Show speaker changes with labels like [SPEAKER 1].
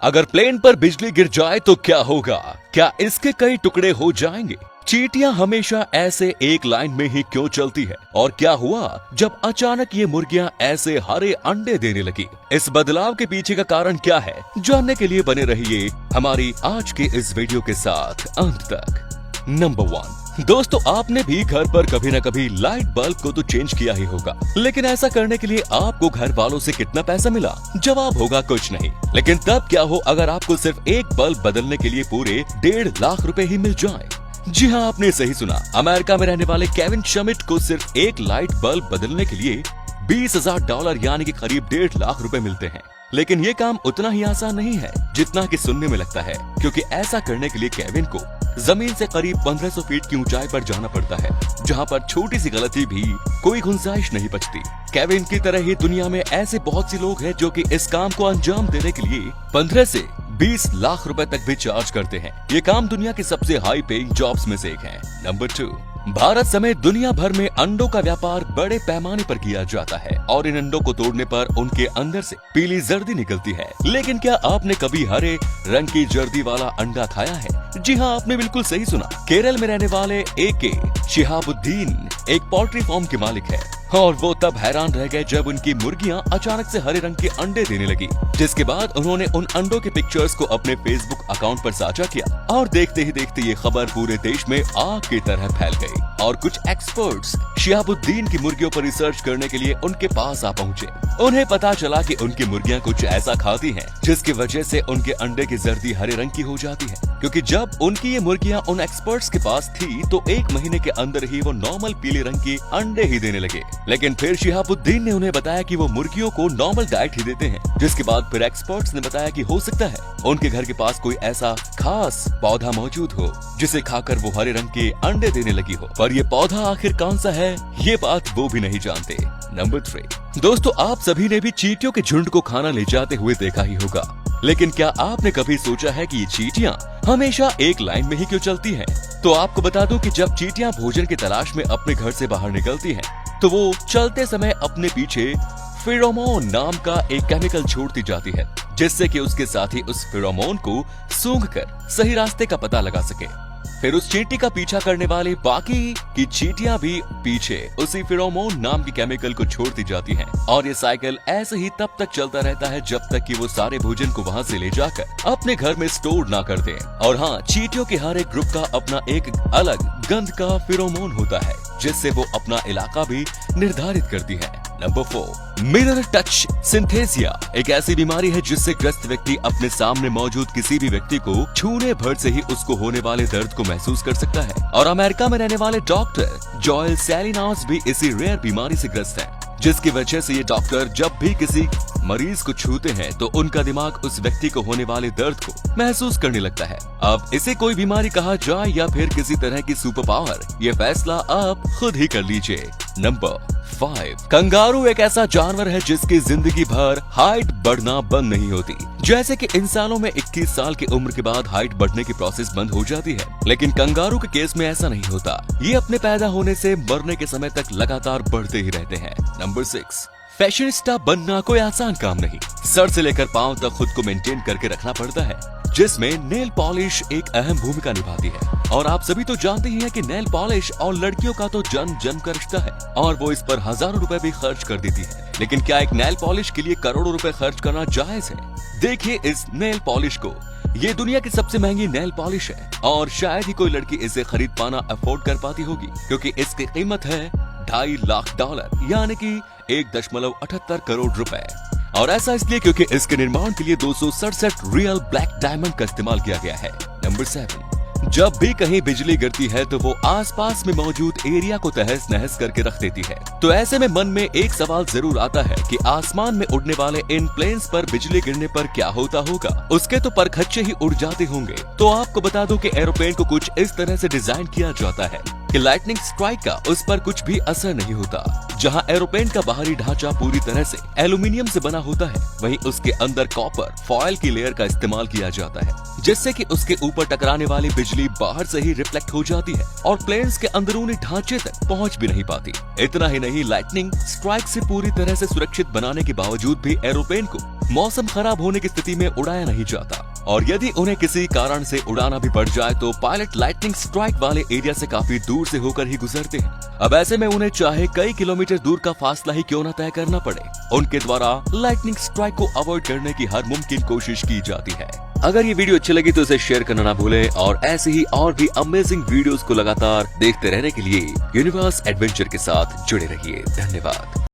[SPEAKER 1] अगर प्लेन पर बिजली गिर जाए तो क्या होगा? क्या इसके कई टुकड़े हो जाएंगे? चींटियां हमेशा ऐसे एक लाइन में ही क्यों चलती है? और क्या हुआ जब अचानक ये मुर्गियां ऐसे हरे अंडे देने लगी? इस बदलाव के पीछे का कारण क्या है? जानने के लिए बने रहिए हमारी आज के इस वीडियो के साथ अंत तक। नंबर 1, दोस्तों आपने भी घर पर कभी न कभी लाइट बल्ब को तो चेंज किया ही होगा, लेकिन ऐसा करने के लिए आपको घर वालों से कितना पैसा मिला? जवाब होगा कुछ नहीं। लेकिन तब क्या हो अगर आपको सिर्फ एक बल्ब बदलने के लिए पूरे 1.5 लाख रुपए ही मिल जाए? जी हाँ, आपने सही सुना। अमेरिका में रहने वाले केविन शमिट को सिर्फ एक लाइट बल्ब बदलने के लिए $20,000 यानी कि करीब 1.5 लाख रुपए मिलते हैं। लेकिन ये काम उतना ही आसान नहीं है जितना कि सुनने में लगता है, क्योंकि ऐसा करने के लिए केविन को जमीन से करीब 1500 फीट की ऊंचाई पर जाना पड़ता है, जहां पर छोटी सी गलती भी कोई गुंजाइश नहीं बचती। केविन की तरह ही दुनिया में ऐसे बहुत से लोग हैं जो कि इस काम को अंजाम देने के लिए 15 से 20 लाख रुपए तक भी चार्ज करते हैं। ये काम दुनिया की सबसे हाई पेइंग जॉब्स में से एक है। नंबर 2, भारत समेत दुनिया भर में अंडों का व्यापार बड़े पैमाने पर किया जाता है और इन अंडों को तोड़ने पर उनके अंदर से पीली जर्दी निकलती है। लेकिन क्या आपने कभी हरे रंग की जर्दी वाला अंडा खाया है? जी हाँ, आपने बिल्कुल सही सुना। केरल में रहने वाले AK शिहाबुद्दीन एक पोल्ट्री फार्म के मालिक है और वो तब हैरान रह गए जब उनकी मुर्गियां अचानक से हरे रंग के अंडे देने लगी। जिसके बाद उन्होंने उन अंडों के पिक्चर्स को अपने फेसबुक अकाउंट पर साझा किया और देखते ही देखते ये खबर पूरे देश में आग की तरह फैल गई और कुछ एक्सपर्ट्स शिहाबुद्दीन की मुर्गियों पर रिसर्च करने के लिए उनके पास आ पहुँचे। उन्हें पता चला कि उनकी मुर्गियां कुछ ऐसा खाती हैं जिसकी वजह से उनके अंडे की जर्दी हरे रंग की हो जाती है। क्योंकि जब उनकी ये मुर्गियां उन एक्सपर्ट्स के पास थी तो 1 महीने के अंदर ही वो नॉर्मल पीले रंग के अंडे ही देने लगे। लेकिन फिर शिहाबुद्दीन ने उन्हें बताया कि वो मुर्गियों को नॉर्मल डाइट ही देते हैं। जिसके बाद फिर एक्सपर्ट्स ने बताया कि हो सकता है उनके घर के पास कोई ऐसा खास पौधा मौजूद हो जिसे खाकर वो हरे रंग के अंडे देने लगी हो। पर ये पौधा आखिर कौन सा है, ये बात वो भी नहीं जानते। नंबर 3, दोस्तों आप सभी ने भी चींटियों के झुंड को खाना ले जाते हुए देखा ही होगा, लेकिन क्या आपने कभी सोचा है कि ये चींटियां हमेशा एक लाइन में ही क्यों चलती हैं? तो आपको बता दूं कि जब चींटियां भोजन की तलाश में अपने घर से बाहर निकलती हैं, तो वो चलते समय अपने पीछे फेरोमोन नाम का एक केमिकल छोड़ती जाती है, जिससे कि उसके साथी उस फेरोमोन को सूंघकर सही रास्ते का पता लगा सके। फिर उस चींटी का पीछा करने वाले बाकी की चींटियां भी पीछे उसी फेरोमोन नाम के केमिकल को छोड़ती जाती हैं और ये साइकिल ऐसे ही तब तक चलता रहता है जब तक कि वो सारे भोजन को वहां से ले जाकर अपने घर में स्टोर ना कर दें। और हाँ, चींटियों के हर एक ग्रुप का अपना एक अलग गंध का फेरोमोन होता है जिससे वो अपना इलाका भी निर्धारित करती है। नंबर 4, मिरर टच सिंथेसिया एक ऐसी बीमारी है जिससे ग्रस्त व्यक्ति अपने सामने मौजूद किसी भी व्यक्ति को छूने भर से ही उसको होने वाले दर्द को महसूस कर सकता है। और अमेरिका में रहने वाले डॉक्टर जोएल सैलिनास भी इसी रेयर बीमारी से ग्रस्त है, जिसकी वजह से ये डॉक्टर जब भी किसी मरीज को छूते हैं तो उनका दिमाग उस व्यक्ति को होने वाले दर्द को महसूस करने लगता है। अब इसे कोई बीमारी कहा जाए या फिर किसी तरह की सुपर पावर, ये फैसला आप खुद ही कर लीजिए। नंबर 5, कंगारू एक ऐसा जानवर है जिसकी जिंदगी भर हाइट बढ़ना बंद नहीं होती। जैसे कि इंसानों में 21 साल की उम्र के बाद हाइट बढ़ने की प्रोसेस बंद हो जाती है, लेकिन कंगारू के केस में ऐसा नहीं होता। ये अपने पैदा होने से मरने के समय तक लगातार बढ़ते ही रहते हैं। नंबर 6, फैशनिस्टा बनना कोई आसान काम नहीं। सर से लेकर पांव तक खुद को मेंटेन करके रखना पड़ता है, जिसमें नेल पॉलिश एक अहम भूमिका निभाती है। और आप सभी तो जानते ही हैं कि नेल पॉलिश और लड़कियों का तो जन्म का रिश्ता है और वो इस पर हजारों रुपए भी खर्च कर देती है। लेकिन क्या एक नेल पॉलिश के लिए करोड़ों रुपए खर्च करना जायज है? देखिए इस नेल पॉलिश को, ये दुनिया की सबसे महंगी नेल पॉलिश है और शायद ही कोई लड़की इसे खरीद पाना अफोर्ड कर पाती होगी, क्योंकि इसकी कीमत है $2.5 लाख यानी कि 1.78 करोड़ रुपए। और ऐसा इसलिए क्योंकि इसके निर्माण के लिए 267 रियल ब्लैक डायमंड का इस्तेमाल किया गया है। नंबर 7, जब भी कहीं बिजली गिरती है तो वो आसपास में मौजूद एरिया को तहस नहस करके रख देती है। तो ऐसे में मन में एक सवाल जरूर आता है कि आसमान में उड़ने वाले इन प्लेन्स पर बिजली गिरने पर क्या होता होगा? उसके तो परखच्चे ही उड़ जाते होंगे। तो आपको बता दूं कि एरोप्लेन को कुछ इस तरह से डिजाइन किया जाता है कि लाइटनिंग स्ट्राइक का उस पर कुछ भी असर नहीं होता। जहां एरोप्लेन का बाहरी ढांचा पूरी तरह से एल्यूमिनियम से बना होता है, वहीं उसके अंदर कॉपर फॉयल की लेयर का इस्तेमाल किया जाता है, जिससे कि उसके ऊपर टकराने वाली बिजली बाहर से ही रिफ्लेक्ट हो जाती है और प्लेन्स के अंदरूनी ढांचे तक पहुंच भी नहीं पाती। इतना ही नहीं, लाइटनिंग स्ट्राइक से पूरी तरह से सुरक्षित बनाने के बावजूद भी एरोप्लेन को मौसम खराब होने की स्थिति में उड़ाया नहीं जाता और यदि उन्हें किसी कारण से उड़ाना भी पड़ जाए तो पायलट लाइटनिंग स्ट्राइक वाले एरिया से काफी दूर से होकर ही गुजरते हैं। अब ऐसे में उन्हें चाहे कई किलोमीटर दूर का फासला ही क्यों न तय करना पड़े, उनके द्वारा लाइटनिंग स्ट्राइक को अवॉइड करने की हर मुमकिन कोशिश की जाती है। अगर ये वीडियो अच्छी लगी तो इसे शेयर करना ना भूलें और ऐसे ही और भी अमेजिंग वीडियोस को लगातार देखते रहने के लिए यूनिवर्स एडवेंचर के साथ जुड़े रहिए। धन्यवाद।